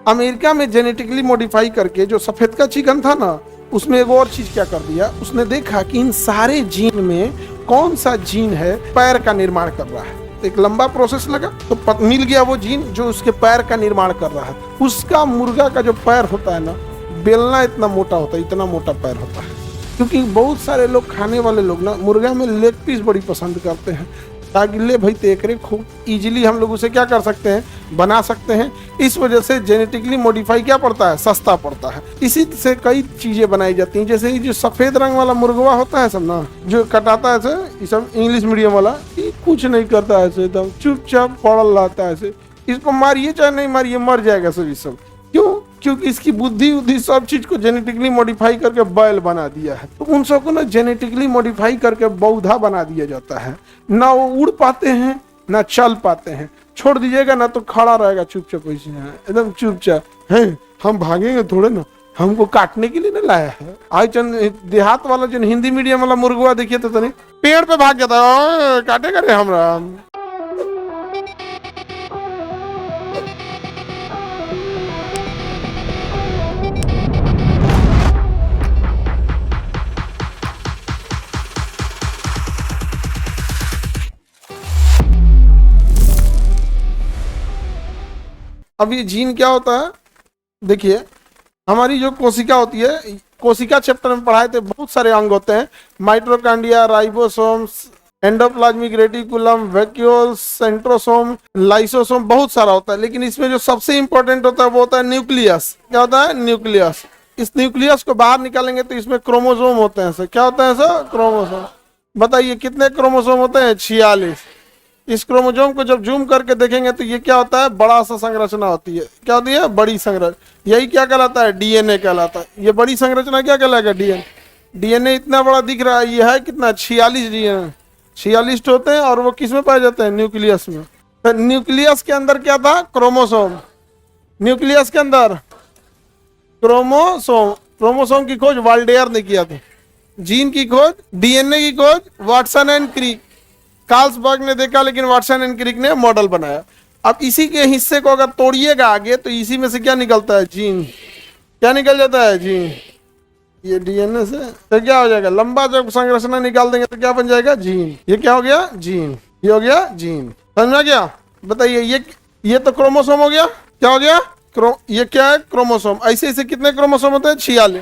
America में genetically modify करके जो सफेद का चिकन था ना, उसमें एक और चीज क्या कर दिया, उसने देखा कि इन सारे जीन में कौन सा जीन है पैर का निर्माण कर रहा है। एक लंबा प्रोसेस लगा तो मिल गया वो जीन जो उसके पैर का निर्माण कर रहा है। उसका मुर्गा का जो पैर होता है ना, बेलना इतना मोटा होता है, इतना मोटा पैर होता है। क्योंकि बहुत सारे लोग, खाने वाले लोग ना, मुर्गा में लेग पीस बड़ी पसंद करते हैं, ताकि ले भाई तेकरे खूब इजीली हम लोग उसे क्या कर सकते हैं, बना सकते हैं। इस वजह से जेनेटिकली मॉडिफाई क्या पड़ता है, सस्ता पड़ता है। इसी से कई चीजें बनाई जाती हैं, जैसे ये जो सफेद रंग वाला मुर्गवा होता है सब ना, जो कटाता है ऐसे, ये सब इंग्लिश मीडियम वाला, ये कुछ नहीं करता है ऐसे, एकदम चुपचाप पड़ल रहता है ऐसे। इसको मारिए चाहे नहीं मारिए, मर जाएगा सब। ये सब क्यों? क्योंकि इसकी बुद्धि उद्धि सब चीज को जेनेटिकली मॉडिफाई करके बैल बना दिया है। तो उन सबको ना जेनेटिकली मॉडिफाई करके बौधा बना दिया जाता है। ना वो उड़ पाते हैं ना चल पाते हैं। छोड़ दीजिएगा ना तो खड़ा रहेगा चुपचाप, ऐसे एकदम चुपचाप है। हम भागेंगे थोड़े ना, हमको काटने के लिए ना लाया है। आज चंद देहात वाला जो हिंदी मीडियम वाला मुर्गवा देखिए तो तनी पेड़ पे भाग जाता है, काटेगा रे हमरा। अब ये जीन क्या होता है, देखिए हमारी जो कोशिका होती है, कोशिका चैप्टर में पढ़ाए थे, बहुत सारे अंग होते हैं। Mitochondria, ribosomes, endoplasmic reticulum, vacuoles, centrosome, lysosome, बहुत सारा होता है। लेकिन इसमें जो सबसे इंपॉर्टेंट होता है वो होता है न्यूक्लियस। क्या होता है? न्यूक्लियस। इस न्यूक्लियस को बाहर निकालेंगे तो इसमें क्रोमोसोम होते हैं सर। क्या होता है सर? क्रोमोसोम। बताइए कितने क्रोमोसोम होते हैं? 46। इस क्रोमोसोम को जब जूम करके देखेंगे तो ये क्या होता है? बड़ा सा संरचना होती है। क्या होती है? बड़ी संरचना। यही क्या कहलाता है? डीएनए कहलाता है। ये बड़ी संरचना क्या कहलाएगा? डीएनए। डीएनए इतना बड़ा दिख रहा है, ये है कितना? 46 डीएनए। 46 होते हैं और वो किस में पाए जाते हैं? न्यूक्लियस में। तो न्यूक्लियस के अंदर क्या था? क्रोमोसोम। न्यूक्लियस के अंदर क्रोमोसोम। क्रोमोसोम की खोज वाल्डेयर ने किया था। जीन की खोज, डीएनए की खोज वाटसन एंड क्रिक, कार्लसबर्ग ने देखा, लेकिन वाटसन एंड क्रिक ने मॉडल बनाया। अब इसी के हिस्से को अगर तोड़िएगा आगे तो इसी में से क्या निकलता है? जीन। क्या निकल जाता है? जीन। ये डीएनए से तो क्या हो जाएगा? लंबा जब संरचना निकाल देंगे तो क्या बन जाएगा? जीन। ये क्या हो गया? जीन। ये हो गया जीन। समझ में गया? बताइए ये तो क्रोमोसोम हो गया। क्या हो गया? ये क्या है? क्रोमोसोम। ऐसे ऐसे कितने क्रोमोसोम होते हैं? 46।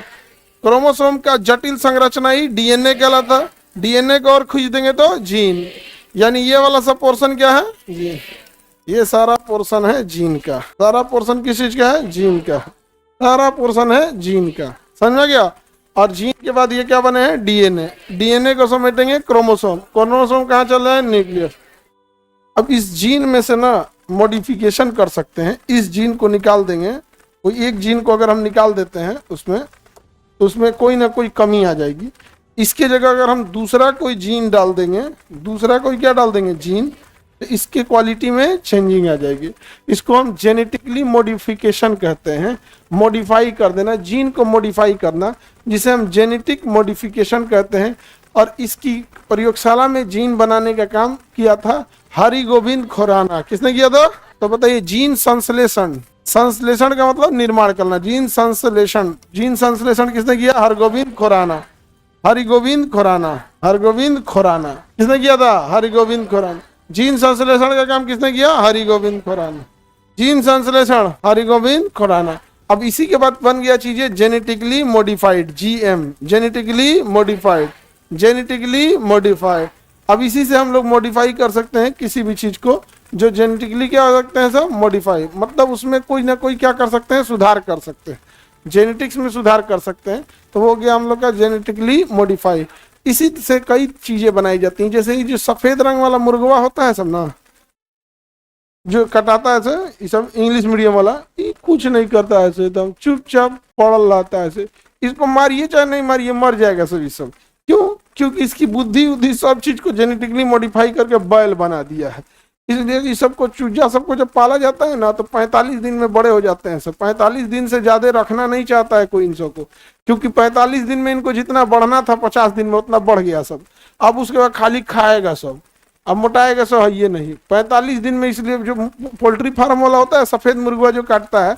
क्रोमोसोम का जटिल संरचना ही डीएनए कहलाता है। डीएनए को और खींच देंगे तो जीन। यानी ये वाला सब पोर्शन क्या है? जीन। ये सारा पोर्शन है जीन का। सारा पोर्शन किस चीज का है? जीन का। सारा पोर्शन है जीन का। समझ में गया? और जीन के बाद ये क्या बने हैं? डीएनए। डीएनए को समेटेंगे क्रोमोसोम। क्रोमोसोम कहाँ चल रहा है? न्यूक्लियस। अब इस जीन में से ना मॉडिफिकेशन कर सकते हैं। इस जीन को निकाल देंगे, कोई एक जीन को अगर हम निकाल देते हैं उसमें कोई ना कोई कमी आ जाएगी। इसके जगह अगर हम दूसरा कोई जीन डाल देंगे, दूसरा कोई क्या डाल देंगे? जीन, तो इसके क्वालिटी में चेंजिंग आ जाएगी। इसको हम जेनेटिकली मॉडिफिकेशन कहते हैं। मॉडिफाई कर देना, जीन को मॉडिफाई करना, जिसे हम जेनेटिक मॉडिफिकेशन कहते हैं। और इसकी प्रयोगशाला में जीन बनाने का काम किया था हरि गोविंद खुराना। किसने किया था? तो बताइए। जीन संश्लेषण। संश्लेषण का मतलब निर्माण करना। जीन संश्लेषण। जीन संश्लेषण किसने किया? हरगोविंद खुराना। हरिगोविंद खुराना। हरगोविंद खुराना किसने किया था? हरिगोविंद खुराना। जीन संश्लेषण का काम किसने किया? हरिगोविंद खुराना। जीन संश्लेषण हरिगोविंद खुराना। अब इसी के बाद बन गया चीजें genetically modified, GM, genetically modified, genetically modified. अब इसी से हम लोग मॉडिफाई कर सकते हैं किसी भी चीज को, जो जेनेटिकली क्या हो सकते हैं सब? मॉडिफाई। मतलब उसमें कोई ना कोई क्या कर सकते हैं? सुधार कर सकते हैं। जेनेटिक्स में सुधार कर सकते हैं। तो हो गया हम लोग का जेनेटिकली मॉडिफाई। इसी से कई चीजें बनाई जाती हैं, जैसे ये जो सफेद रंग वाला मुर्गवा होता है सब ना, जो कटाता है ऐसे, ये सब इंग्लिश मीडियम वाला, ये कुछ नहीं करता है ऐसे, एकदम चुपचाप पड़ल रहता है ऐसे। इसको मारिए चाहे नहीं मारिए, मर जाएगा सब। ये सब क्यों? क्योंकि इसकी बुद्धि उद्धि सब चीज को जेनेटिकली मॉडिफाई करके बैल बना दिया है। इसलिए इस सबको, चूजा सबको जब पाला जाता है ना, तो 45 दिन में बड़े हो जाते हैं सब। 45 दिन से ज्यादा रखना नहीं चाहता है कोई इन सबको, क्योंकि 45 दिन में इनको जितना बढ़ना था 50 दिन में उतना बढ़ गया सब। अब उसके बाद खाली खाएगा सब, अब मोटाएगा सब है ये नहीं। 45 दिन में, इसलिए जो पोल्ट्री फार्म वाला होता है, सफेद मुर्गा जो काटता है,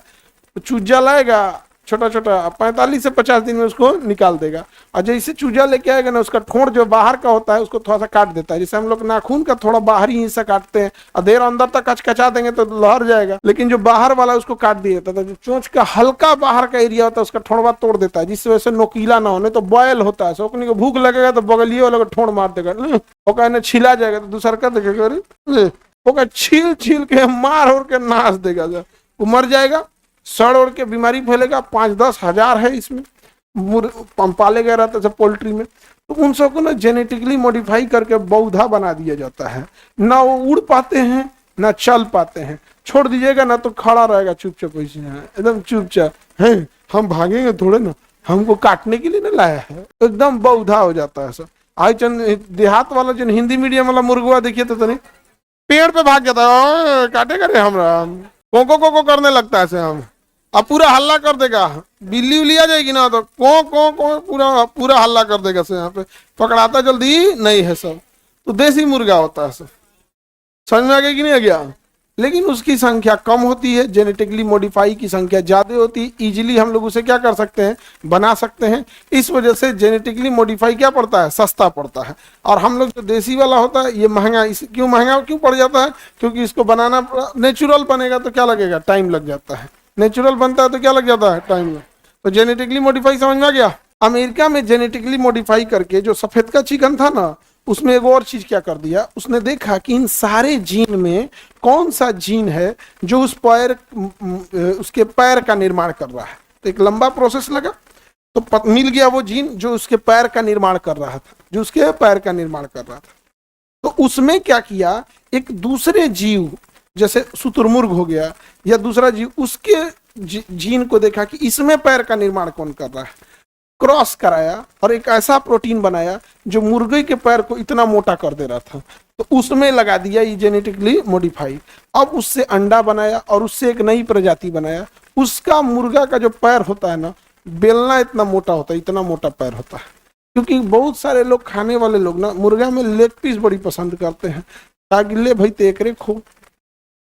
तो चूजा लाएगा छोटा छोटा, 45 से 50 दिन में उसको निकाल देगा। और जैसे चूजा लेके आएगा ना, उसका ठोड़ जो बाहर का होता है उसको थोड़ा सा काट देता है, जैसे हम लोग नाखून का थोड़ा बाहरी हिस्सा काटते हैं और देर अंदर तक कचकचा देंगे तो लहर जाएगा, लेकिन जो बाहर वाला उसको काट दिया जाता है। जो चोंच का हल्का बाहर का एरिया होता है उसका ठोड़वा तोड़ देता है, जिससे वजह से नोकीला ना होने तो बॉयल होता है। सोकनी को भूख लगेगा तो बगलिए वाले को ठोड़ मार देगा, वो छिला जाएगा तो दूसरा का देखेगा, वो छील छील के मार और के नाश देगा, वो मर जाएगा, सड़ उड़ के बीमारी फैलेगा। 5-10 हजार है इसमें पाले गए रहता है पोल्ट्री में। तो उन सबको ना जेनेटिकली मॉडिफाई करके बौधा बना दिया जाता है, ना वो उड़ पाते हैं ना चल पाते हैं। छोड़ दीजिएगा ना तो खड़ा रहेगा चुपचाप, ऐसे एकदम चुपचाप है, हम भागेंगे थोड़े ना, हमको काटने के लिए ना लाया है, एकदम बौधा हो जाता है सब। आज चंद देहात वाला जो हिंदी मीडियम वाला मुर्गुआ देखिए तो नहीं, पेड़ पे भाग जाता है, काटे करे हमरा को करने लगता है से हम, अब पूरा हल्ला कर देगा। बिल्ली उल्ली आ जाएगी ना तो को पूरा पूरा हल्ला कर देगा से, यहाँ पे पकड़ाता जल्दी नहीं है सब। तो देसी मुर्गा होता है सब, समझ में आ गया कि नहीं आ गया? लेकिन उसकी संख्या कम होती है, जेनेटिकली मॉडिफाई की संख्या ज्यादा होती है। इजीली हम लोग उसे क्या कर सकते हैं, बना सकते हैं। इस वजह से जेनेटिकली मॉडिफाई क्या पड़ता है, सस्ता पड़ता है। और हम लोग जो देसी वाला होता है ये महंगा, क्यों महंगा क्यों पड़ जाता है? क्योंकि इसको बनाना नेचुरल बनेगा तो क्या लगेगा, टाइम लग जाता है। नेचुरल बनता है तो क्या लग जाता है, टाइम लग। तो जेनेटिकली मॉडिफाई समझ में आ गया? अमेरिका में जेनेटिकली मॉडिफाई करके जो सफेद का चिकन था ना, उसमें एक और चीज क्या कर दिया, उसने देखा कि इन सारे जीन में कौन सा जीन है जो उसके पैर का निर्माण कर रहा है। तो एक लंबा प्रोसेस लगा, तो मिल गया वो जीन जो उसके पैर का निर्माण कर रहा था, जो उसके पैर का निर्माण कर रहा था। तो उसमें क्या किया, एक दूसरे जीव जैसे शुतुरमुर्ग हो गया या दूसरा जीव, उसके जीन को देखा कि इसमें पैर का निर्माण कौन कर रहा है, क्रॉस कराया और एक ऐसा प्रोटीन बनाया जो मुर्गे के पैर को इतना मोटा कर दे रहा था। तो उसमें लगा दिया ये जेनेटिकली मॉडिफाई। अब उससे अंडा बनाया और उससे एक नई प्रजाति बनाया। उसका मुर्गा का जो पैर होता है ना, बेलना इतना मोटा होता है, इतना मोटा पैर होता है। क्योंकि बहुत सारे लोग, खाने वाले लोग ना, मुर्गा में लेग पीस बड़ी पसंद करते हैं, ताकि ले भाई तेकरे खो।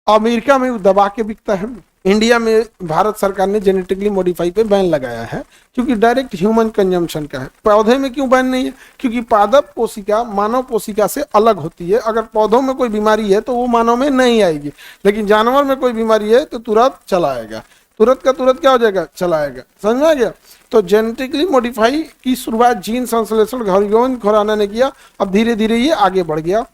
अमेरिका में दबा के बिकता है। इंडिया में भारत सरकार ने जेनेटिकली मॉडिफाई पे बैन लगाया है, क्योंकि डायरेक्ट ह्यूमन कंजम्पशन का है। पौधे में क्यों बैन नहीं है? क्योंकि पादप कोशिका मानव कोशिका से अलग होती है। अगर पौधों में कोई बीमारी है तो वो मानव में नहीं आएगी, लेकिन जानवर में कोई बीमारी है तो तुरंत चला आएगा, तुरंत का तुरंत क्या हो जाएगा, चला आएगा। समझ में आ गया? तो जेनेटिकली मॉडिफाई की शुरुआत जीन संश्लेषण हरिवंश खुराना ने किया। अब धीरे धीरे ये आगे बढ़ गया।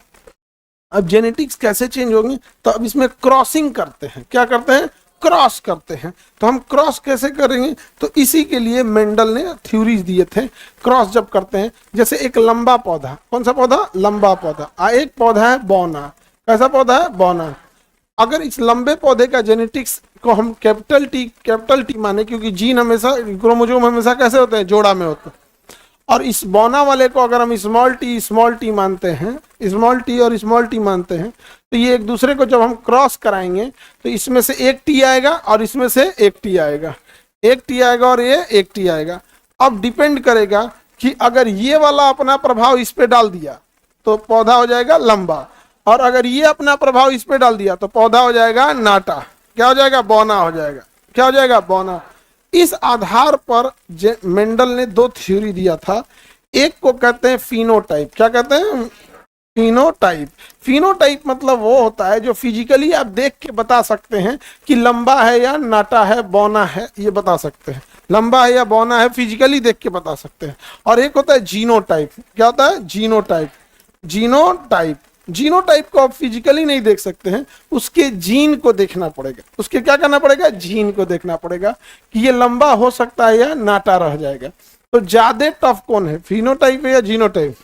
अब जेनेटिक्स कैसे चेंज होंगे, तो अब इसमें क्रॉसिंग करते हैं। क्या करते हैं? क्रॉस करते हैं। तो हम क्रॉस कैसे करेंगे, तो इसी के लिए मेंडल ने थ्योरीज दिए थे। क्रॉस जब करते हैं, जैसे एक लंबा पौधा, कौन सा पौधा, लंबा पौधा, एक पौधा है बौना। कैसा पौधा है, बौना। अगर इस लंबे पौधे का जेनेटिक्स को हम कैपिटल टी माने, क्योंकि जीन हमेशा, क्रोमोसोम हमेशा कैसे होते हैं, जोड़ा में होते हैं। और इस बौना वाले को अगर हम स्मॉल टी मानते हैं, स्मॉल टी और स्मॉल टी मानते हैं, तो ये एक दूसरे को जब हम क्रॉस कराएंगे तो इसमें से एक टी आएगा और इसमें से एक टी आएगा, एक टी आएगा और ये एक टी आएगा। अब डिपेंड करेगा कि अगर ये वाला अपना प्रभाव इस पे डाल दिया तो पौधा हो जाएगा लंबा, और अगर ये अपना प्रभाव इस पे डाल दिया तो पौधा हो जाएगा नाटा। क्या हो जाएगा, बौना हो जाएगा। क्या हो जाएगा, बौना। इस आधार पर मेंडल ने दो थ्योरी दिया था। एक को कहते हैं फिनोटाइप। क्या कहते हैं, फिनोटाइप। फिनोटाइप मतलब वो होता है जो फिजिकली आप देख के बता सकते हैं कि लंबा है या नाटा है, बौना है, ये बता सकते हैं। लंबा है या बौना है फिजिकली देख के बता सकते हैं। और एक होता है जीनोटाइप। क्या होता है, जीनोटाइप। जीनोटाइप, जीनोटाइप को आप फिजिकली नहीं देख सकते हैं, उसके जीन को देखना पड़ेगा। उसके क्या करना पड़ेगा, जीन को देखना पड़ेगा कि ये लंबा हो सकता है या नाटा रह जाएगा। तो ज्यादा टफ कौन है, फिनोटाइप है या जीनोटाइप?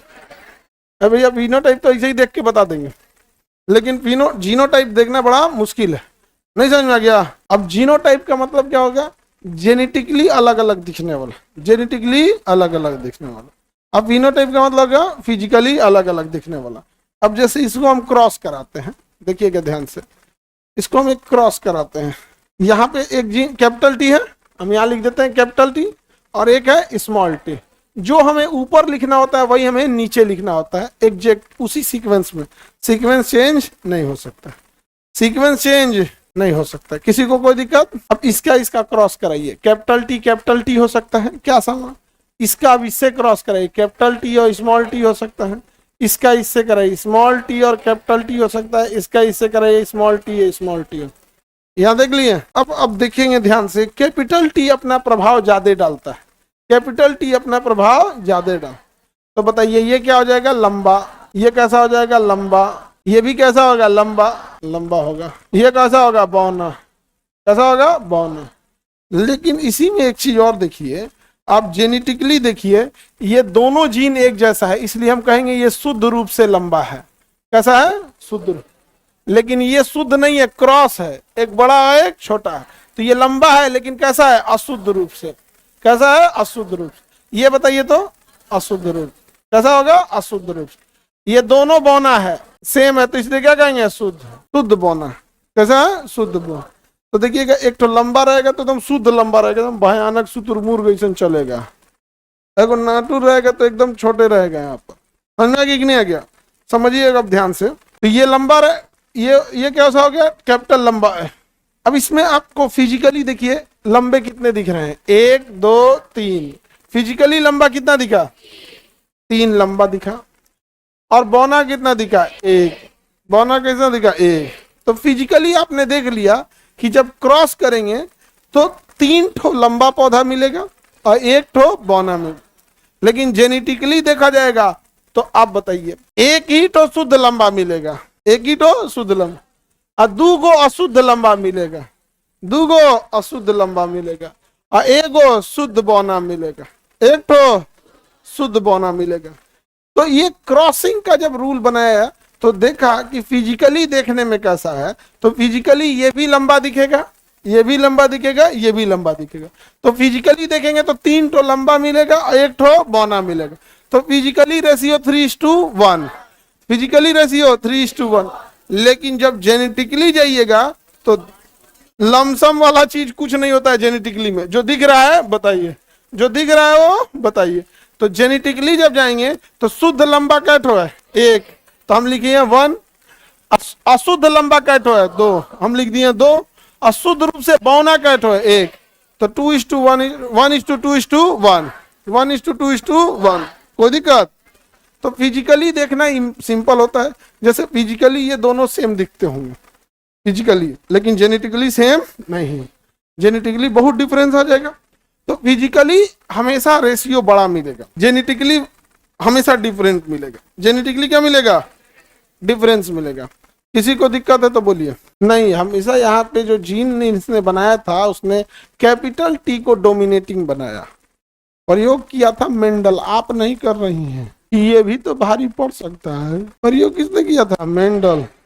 भैया फिनोटाइप तो ऐसे ही देख के बता देंगे, लेकिन जीनोटाइप देखना बड़ा मुश्किल है। नहीं समझ में आ गया? अब जीनोटाइप का मतलब क्या होगा, जेनेटिकली अलग अलग दिखने वाला, जेनेटिकली अलग अलग दिखने वाला। अब फिनोटाइप का मतलब क्या, फिजिकली अलग अलग दिखने वाला। अब जैसे इसको हम क्रॉस कराते हैं, देखिएगा ध्यान से, इसको हम एक क्रॉस कराते हैं। यहाँ पे एक जीन कैपिटल टी है, हम यहाँ लिख देते हैं कैपिटल टी, और एक है स्मॉल टी। जो हमें ऊपर लिखना होता है वही हमें नीचे लिखना होता है, एग्जैक्ट उसी सीक्वेंस में। सीक्वेंस चेंज नहीं हो सकता, सीक्वेंस चेंज नहीं हो सकता। किसी को कोई दिक्कत? अब इसका इसका क्रॉस कराइए, कैपिटल टी हो सकता है क्या सामान? इसका अब इससे क्रॉस कराइए, कैपिटल टी और स्मॉल टी हो सकता है। इसका इससे कराइए, स्मॉल टी और कैपिटल टी हो सकता है। इसका इससे कराइए, स्मॉल टी हो। यहाँ देख लिए। अब देखेंगे ध्यान से, कैपिटल टी अपना प्रभाव ज्यादा डालता है, कैपिटल टी अपना प्रभाव ज्यादा डाल। तो बताइए ये क्या हो जाएगा? लंबा। ये कैसा हो जाएगा? लंबा। ये भी कैसा होगा? लंबा, लंबा होगा। ये कैसा होगा? बौना। कैसा होगा? बौना। लेकिन इसी में एक चीज और देखिए, आप जेनेटिकली देखिए, ये दोनों जीन एक जैसा है, इसलिए हम कहेंगे ये शुद्ध रूप से लंबा है। कैसा है? शुद्ध रूप। लेकिन ये शुद्ध नहीं है, क्रॉस है, एक बड़ा है एक छोटा है। तो ये लंबा है लेकिन कैसा है? अशुद्ध रूप से। कैसा है? अशुद्ध रूप से। ये बताइए तो अशुद्ध रूप कैसा होगा? अशुद्ध रूप से। ये दोनों बौना है, सेम है, तो इसलिए क्या कहेंगे? शुद्ध। शुद्ध बौना। कैसा है? शुद्ध बौना। तो देखिएगा, एक तो लंबा रहेगा तो एकदम शुद्ध लंबा रहेगा, एकदम भयानक शुतुरमुर्ग जैसे चलेगा। अगर नाटुर रहेगा तो एकदम छोटे रहेगा। यहाँ पर समझ में आ गया कि नहीं आ गया? समझिएगा अब ध्यान से। तो ये लंबा रहे, ये कैसा हो गया? कैपिटल लंबा है। अब इसमें आपको फिजिकली देखिए लंबे कितने दिख रहे हैं? 1 2 3। फिजिकली लंबा कितना दिखा? 3 लंबा दिखा। और बौना कितना दिखा? 1। बौना कितना दिखा? 1। तो फिजिकली आपने देख लिया कि जब क्रॉस करेंगे तो 3 ठो लंबा पौधा मिलेगा और 1 ठो बौना मिलेगा। लेकिन जेनेटिकली देखा जाएगा तो आप बताइए, एक ही तो शुद्ध लंबा मिलेगा, एक ही तो शुद्ध लंबा, और 2 गो अशुद्ध लंबा मिलेगा, 2 गो अशुद्ध लंबा मिलेगा, और 1 गो शुद्ध बौना मिलेगा, 1 तो शुद्ध बौना मिलेगा। तो ये क्रॉसिंग का जब रूल बनाया तो देखा कि फिजिकली देखने में कैसा है, तो फिजिकली ये भी लंबा दिखेगा, ये भी लंबा दिखेगा, ये भी लंबा दिखेगा। तो फिजिकली देखेंगे तो 3 ठो लंबा मिलेगा और 1 ठो बौना मिलेगा। तो फिजिकली रेशियो 3:1, फिजिकली रेशियो 3:1। लेकिन जब जेनेटिकली जाइएगा तो लमसम वाला चीज कुछ नहीं होता है जेनेटिकली में। जो दिख रहा है बताइए, जो दिख रहा है वो बताइए। तो जेनेटिकली जब जाएंगे तो शुद्ध लंबा क्या ठो है? 1, तो हम लिखिए 1। अशुद्ध लंबा क्या ठो है? 2, हम लिख दिए 2। अशुद्ध रूप से बौना क्या ठो है? 1। तो 2:1, 1:2:1, 1:2:1। कोई दिक्कत? तो फिजिकली देखना सिंपल होता है। जैसे फिजिकली ये दोनों सेम दिखते होंगे फिजिकली, लेकिन जेनेटिकली सेम नहीं, जेनेटिकली बहुत डिफरेंस आ जाएगा। तो फिजिकली हमेशा रेशियो बड़ा मिलेगा, जेनेटिकली हमेशा डिफरेंट मिलेगा। जेनेटिकली क्या मिलेगा? डिफरेंस मिलेगा। किसी को दिक्कत है तो बोलिए। नहीं, हमेशा यहाँ पे जो जीन इसने बनाया था उसने कैपिटल टी को डोमिनेटिंग बनाया, प्रयोग किया था मेंडल। आप नहीं कर रही हैं, ये भी तो भारी पड़ सकता है। प्रयोग किसने किया था? मेंडल।